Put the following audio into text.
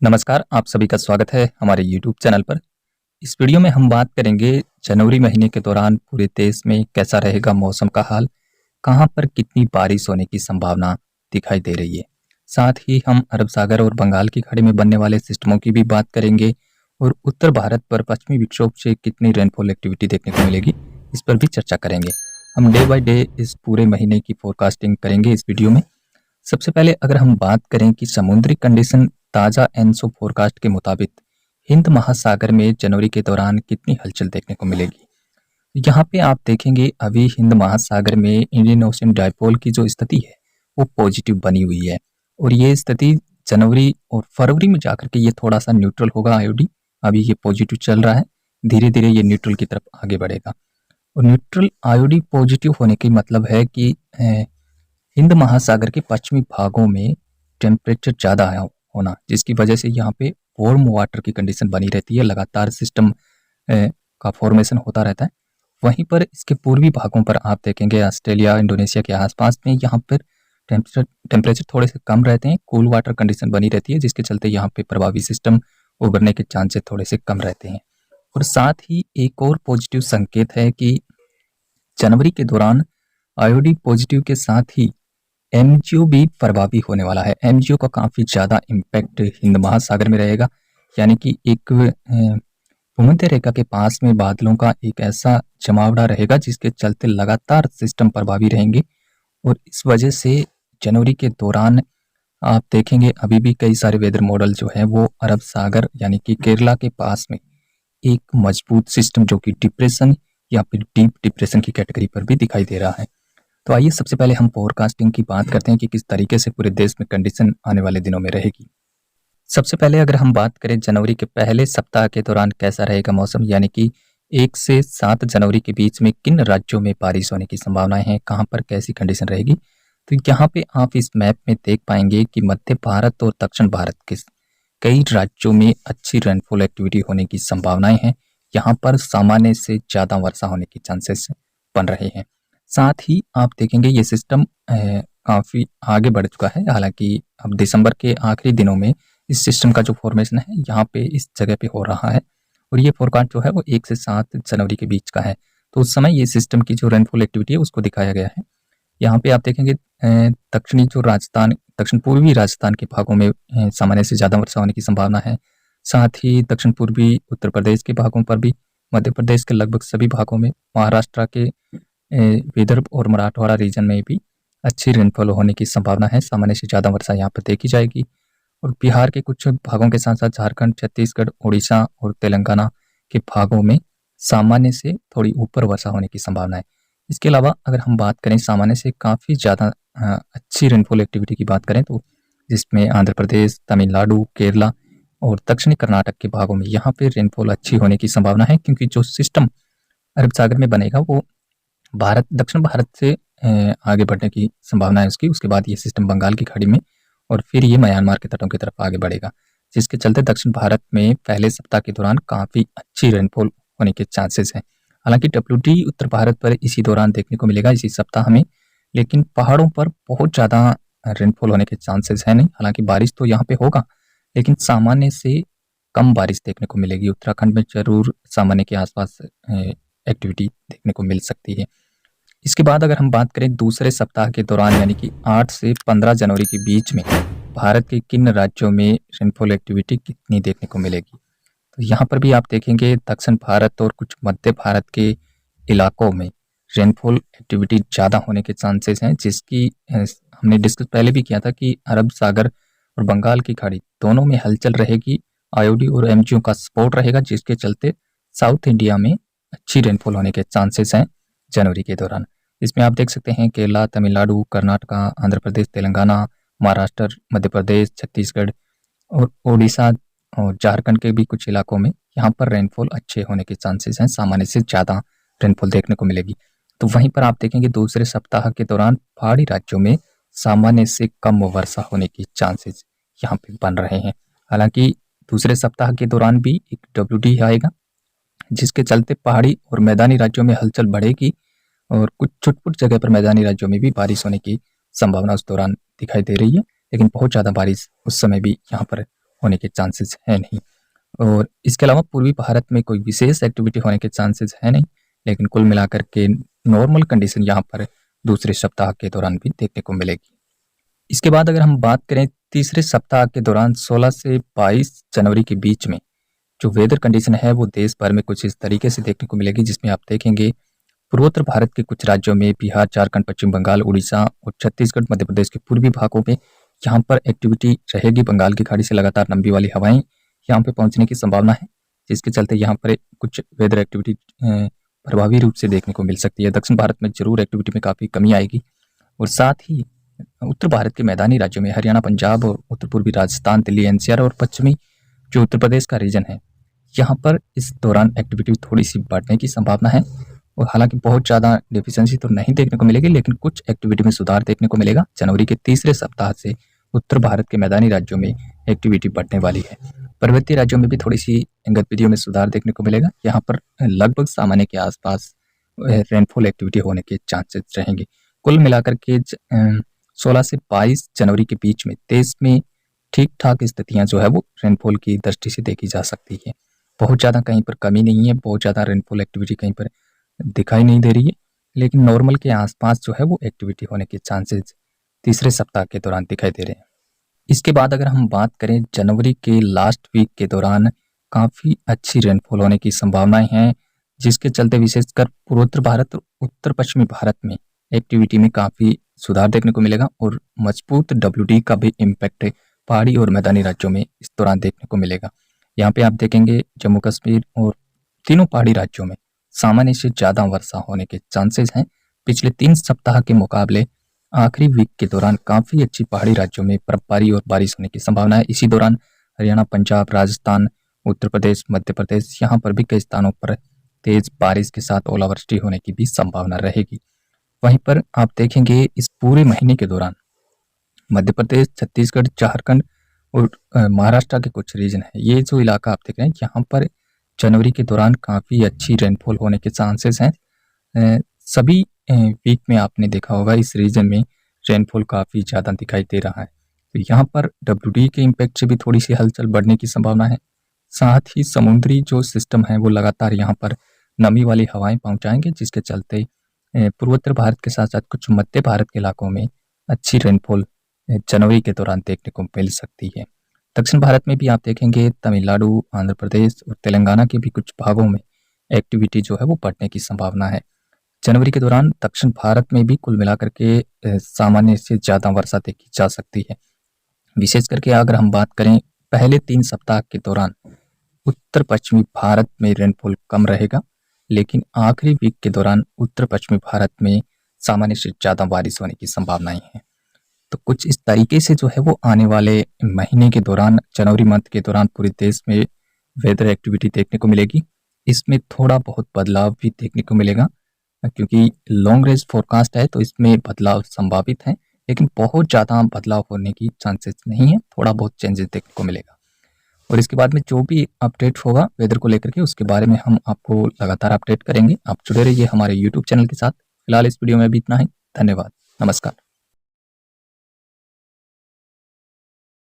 नमस्कार, आप सभी का स्वागत है हमारे YouTube चैनल पर। इस वीडियो में हम बात करेंगे जनवरी महीने के दौरान पूरे देश में कैसा रहेगा मौसम का हाल, कहां पर कितनी बारिश होने की संभावना दिखाई दे रही है। साथ ही हम अरब सागर और बंगाल की खाड़ी में बनने वाले सिस्टमों की भी बात करेंगे और उत्तर भारत पर पश्चिमी विक्षोभ से कितनी रेनफॉल एक्टिविटी देखने को मिलेगी, इस पर भी चर्चा करेंगे। हम डे बाय डे इस पूरे महीने की फोरकास्टिंग करेंगे इस वीडियो में। सबसे पहले अगर हम बात करें कि समुद्री कंडीशन ताज़ा एनसो फोरकास्ट के मुताबिक हिंद महासागर में जनवरी के दौरान कितनी हलचल देखने को मिलेगी। यहाँ पे आप देखेंगे अभी हिंद महासागर में इंडियन ओशन डायपोल की जो स्थिति है वो पॉजिटिव बनी हुई है और ये स्थिति जनवरी और फरवरी में जाकर के ये थोड़ा सा न्यूट्रल होगा। आईओडी अभी ये पॉजिटिव चल रहा है, धीरे धीरे ये न्यूट्रल की तरफ आगे बढ़ेगा। और न्यूट्रल आईओडी पॉजिटिव होने की मतलब है कि हिंद महासागर के पश्चिमी भागों में टेम्परेचर ज़्यादा होना, जिसकी वजह से यहाँ पे वार्म वाटर की कंडीशन बनी रहती है, लगातार सिस्टम का फॉर्मेशन होता रहता है। वहीं पर इसके पूर्वी भागों पर आप देखेंगे ऑस्ट्रेलिया इंडोनेशिया के आसपास में यहाँ पर टेम्परेचर थोड़े से कम रहते हैं, कूल वाटर कंडीशन बनी रहती है, जिसके चलते यहाँ पे प्रभावी सिस्टम उभरने के चांसेस थोड़े से कम रहते हैं। और साथ ही एक और पॉजिटिव संकेत है कि जनवरी के दौरान आईओडी पॉजिटिव के साथ ही एमजीओ भी प्रभावी होने वाला है। एमजीओ का काफ़ी ज़्यादा इम्पैक्ट हिंद महासागर में रहेगा, यानी कि एक भूमध्य रेखा के पास में बादलों का एक ऐसा जमावड़ा रहेगा जिसके चलते लगातार सिस्टम प्रभावी रहेंगे। और इस वजह से जनवरी के दौरान आप देखेंगे अभी भी कई सारे वेदर मॉडल जो है वो अरब सागर यानी कि केरला के पास में एक मजबूत सिस्टम जो कि डिप्रेशन या फिर डीप डिप्रेशन की कैटेगरी पर भी दिखाई दे रहा है। तो आइए सबसे पहले हम फोरकास्टिंग की बात करते हैं कि किस तरीके से पूरे देश में कंडीशन आने वाले दिनों में रहेगी। सबसे पहले अगर हम बात करें जनवरी के पहले सप्ताह के दौरान कैसा रहेगा मौसम, यानी कि 1 से 7 जनवरी के बीच में किन राज्यों में बारिश होने की संभावनाएं हैं, कहां पर कैसी कंडीशन रहेगी। तो यहाँ पे आप इस मैप में देख पाएंगे कि मध्य भारत और दक्षिण भारत के कई राज्यों में अच्छी रेनफॉल एक्टिविटी होने की संभावनाएं हैं। यहाँ पर सामान्य से ज़्यादा वर्षा होने की चांसेस बन रहे हैं। साथ ही आप देखेंगे ये सिस्टम काफ़ी आगे बढ़ चुका है, हालांकि अब दिसंबर के आखिरी दिनों में इस सिस्टम का जो फॉर्मेशन है यहाँ पे इस जगह पे हो रहा है और ये फोरकास्ट जो है वो 1 से 7 जनवरी के बीच का है। तो उस समय ये सिस्टम की जो रेनफॉल एक्टिविटी है उसको दिखाया गया है। यहाँ पे आप देखेंगे दक्षिणी जो राजस्थान दक्षिण पूर्वी राजस्थान के भागों में सामान्य से ज़्यादा वर्षा होने की संभावना है। साथ ही दक्षिण पूर्वी उत्तर प्रदेश के भागों पर भी, मध्य प्रदेश के लगभग सभी भागों में, महाराष्ट्र के विदर्भ और मराठवाड़ा रीजन में भी अच्छी रेनफॉल होने की संभावना है। सामान्य से ज़्यादा वर्षा यहाँ पर देखी जाएगी। और बिहार के कुछ भागों के साथ साथ झारखंड, छत्तीसगढ़, उड़ीसा और तेलंगाना के भागों में सामान्य से थोड़ी ऊपर वर्षा होने की संभावना है। इसके अलावा अगर हम बात करें सामान्य से काफ़ी ज़्यादा अच्छी रेनफॉल एक्टिविटी की बात करें तो जिसमें आंध्र प्रदेश, तमिलनाडु, केरला और दक्षिणी कर्नाटक के भागों में यहाँ पे रेनफॉल अच्छी होने की संभावना है, क्योंकि जो सिस्टम अरब सागर में बनेगा वो दक्षिण भारत से आगे बढ़ने की संभावना है उसकी। उसके बाद ये सिस्टम बंगाल की खाड़ी में और फिर ये म्यांमार के तटों की तरफ आगे बढ़ेगा, जिसके चलते दक्षिण भारत में पहले सप्ताह के दौरान काफ़ी अच्छी रेनफॉल होने के चांसेस हैं। हालांकि WD उत्तर भारत पर इसी दौरान देखने को मिलेगा, इसी सप्ताह में, लेकिन पहाड़ों पर बहुत ज़्यादा रेनफॉल होने के चांसेस है नहीं। हालांकि बारिश तो यहाँ पे होगा लेकिन सामान्य से कम बारिश देखने को मिलेगी। उत्तराखंड में जरूर सामान्य के आसपास एक्टिविटी देखने को मिल सकती है। इसके बाद अगर हम बात करें दूसरे सप्ताह के दौरान यानी कि 8 से 15 जनवरी के बीच में भारत के किन राज्यों में रेनफॉल एक्टिविटी कितनी देखने को मिलेगी, तो यहाँ पर भी आप देखेंगे दक्षिण भारत और कुछ मध्य भारत के इलाकों में रेनफॉल एक्टिविटी ज़्यादा होने के चांसेस हैं, जिसकी हमने डिस्कस पहले भी किया था कि अरब सागर और बंगाल की खाड़ी दोनों में हलचल रहेगी, आईओडी और एमजीओ का सपोर्ट रहेगा, जिसके चलते साउथ इंडिया में अच्छी रेनफॉल होने के चांसेस हैं जनवरी के दौरान। इसमें आप देख सकते हैं केरला, तमिलनाडु, कर्नाटका, आंध्र प्रदेश, तेलंगाना, महाराष्ट्र, मध्य प्रदेश, छत्तीसगढ़ और उड़ीसा और झारखंड के भी कुछ इलाकों में यहाँ पर रेनफॉल अच्छे होने के चांसेस हैं, सामान्य से ज़्यादा रेनफॉल देखने को मिलेगी। तो वहीं पर आप देखेंगे दूसरे सप्ताह के दौरान पहाड़ी राज्यों में सामान्य से कम वर्षा होने की चांसेस यहाँ पे बन रहे हैं। हालांकि दूसरे सप्ताह के दौरान भी एक WD आएगा, जिसके चलते पहाड़ी और मैदानी राज्यों में हलचल बढ़ेगी और कुछ छुटपुट जगह पर मैदानी राज्यों में भी बारिश होने की संभावना उस दौरान दिखाई दे रही है, लेकिन बहुत ज़्यादा बारिश उस समय भी यहाँ पर होने के चांसेस है नहीं। और इसके अलावा पूर्वी भारत में कोई विशेष एक्टिविटी होने के चांसेस है नहीं, लेकिन कुल मिलाकर के नॉर्मल कंडीशन यहाँ पर दूसरे सप्ताह के दौरान भी देखने को मिलेगी। इसके बाद अगर हम बात करें तीसरे सप्ताह के दौरान 16 से 22 जनवरी के बीच में जो वेदर कंडीशन है वो देश भर में कुछ इस तरीके से देखने को मिलेगी, जिसमें आप देखेंगे पूर्वोत्तर भारत के कुछ राज्यों में बिहार, झारखंड, पश्चिम बंगाल, उड़ीसा और छत्तीसगढ़, मध्य प्रदेश के पूर्वी भागों में यहाँ पर एक्टिविटी रहेगी। बंगाल की खाड़ी से लगातार लंबी वाली हवाएं यहाँ पे पहुंचने की संभावना है, जिसके चलते यहाँ पर कुछ वेदर एक्टिविटी प्रभावी रूप से देखने को मिल सकती है। दक्षिण भारत में जरूर एक्टिविटी में काफ़ी कमी आएगी और साथ ही उत्तर भारत के मैदानी राज्यों में हरियाणा, पंजाब और उत्तर पूर्वी राजस्थान, दिल्ली, एनसीआर और पश्चिमी जो उत्तर प्रदेश का रीजन है यहाँ पर इस दौरान एक्टिविटी थोड़ी सी बढ़ने की संभावना है। और हालांकि बहुत ज़्यादा डेफिशिएंसी तो नहीं देखने को मिलेगी, लेकिन कुछ एक्टिविटी में सुधार देखने को मिलेगा। जनवरी के तीसरे सप्ताह से उत्तर भारत के मैदानी राज्यों में एक्टिविटी बढ़ने वाली है। पर्वतीय राज्यों में भी थोड़ी सी गतिविधियों में सुधार देखने को मिलेगा। यहाँ पर लगभग सामान्य के आसपास रेनफॉल एक्टिविटी होने के चांसेस रहेंगे। कुल मिलाकर के 16 से 22 जनवरी के बीच में देश में ठीक ठाक स्थितियां जो है वो रेनफॉल की दृष्टि से देखी जा सकती है। बहुत ज़्यादा कहीं पर कमी नहीं है, बहुत ज़्यादा रेनफॉल एक्टिविटी कहीं पर दिखाई नहीं दे रही है, लेकिन नॉर्मल के आसपास जो है वो एक्टिविटी होने के चांसेस तीसरे सप्ताह के दौरान दिखाई दे रहे हैं। इसके बाद अगर हम बात करें जनवरी के लास्ट वीक के दौरान काफ़ी अच्छी रेनफॉल होने की संभावनाएं हैं, जिसके चलते विशेषकर पूर्वोत्तर भारत और उत्तर पश्चिमी भारत में एक्टिविटी में काफ़ी सुधार देखने को मिलेगा और मजबूत WD का भी इम्पैक्ट पहाड़ी और मैदानी राज्यों में इस दौरान देखने को मिलेगा। यहाँ पे आप देखेंगे जम्मू कश्मीर और तीनों पहाड़ी राज्यों में सामान्य से ज़्यादा वर्षा होने के चांसेस हैं। पिछले 3 सप्ताह के मुकाबले आखिरी वीक के दौरान काफ़ी अच्छी पहाड़ी राज्यों में बर्फबारी और बारिश होने की संभावना है। इसी दौरान हरियाणा, पंजाब, राजस्थान, उत्तर प्रदेश, मध्य प्रदेश यहाँ पर भी कई स्थानों पर तेज बारिश के साथ ओलावृष्टि होने की भी संभावना रहेगी। वहीं पर आप देखेंगे इस पूरे महीने के दौरान मध्य प्रदेश, छत्तीसगढ़, झारखंड और महाराष्ट्र के कुछ रीजन है, ये जो इलाका आप देख रहे हैं यहाँ पर जनवरी के दौरान काफ़ी अच्छी रेनफॉल होने के चांसेस हैं। सभी वीक में आपने देखा होगा इस रीजन में रेनफॉल काफ़ी ज़्यादा दिखाई दे रहा है, तो यहाँ पर WD के इम्पैक्ट से भी थोड़ी सी हलचल बढ़ने की संभावना है। साथ ही समुद्री जो सिस्टम है वो लगातार यहाँ पर नमी वाली हवाएं पहुँचाएंगे, जिसके चलते पूर्वोत्तर भारत के साथ साथ कुछ मध्य भारत के इलाकों में अच्छी रेनफॉल जनवरी के दौरान देखने को मिल सकती है। दक्षिण भारत में भी आप देखेंगे तमिलनाडु, आंध्र प्रदेश और तेलंगाना के भी कुछ भागों में एक्टिविटी जो है वो बढ़ने की संभावना है। जनवरी के दौरान दक्षिण भारत में भी कुल मिलाकर के सामान्य से ज़्यादा वर्षा देखी जा सकती है। विशेष करके अगर हम बात करें पहले 3 सप्ताह के दौरान उत्तर पश्चिमी भारत में रेनफॉल कम रहेगा, लेकिन आखिरी वीक के दौरान उत्तर पश्चिमी भारत में सामान्य से ज़्यादा बारिश होने की संभावनाएं हैं। तो कुछ इस तरीके से जो है वो आने वाले महीने के दौरान, जनवरी मंथ के दौरान पूरे देश में वेदर एक्टिविटी देखने को मिलेगी। इसमें थोड़ा बहुत बदलाव भी देखने को मिलेगा, क्योंकि लॉन्ग रेंज फोरकास्ट है तो इसमें बदलाव संभावित है, लेकिन बहुत ज़्यादा बदलाव होने की चांसेस नहीं है, थोड़ा बहुत चेंजेस देखने को मिलेगा। और इसके बाद में जो भी अपडेट होगा वेदर को लेकर के उसके बारे में हम आपको लगातार अपडेट करेंगे। आप जुड़े रहिए हमारे YouTube चैनल के साथ। फिलहाल इस वीडियो में अभी इतना ही। धन्यवाद, नमस्कार।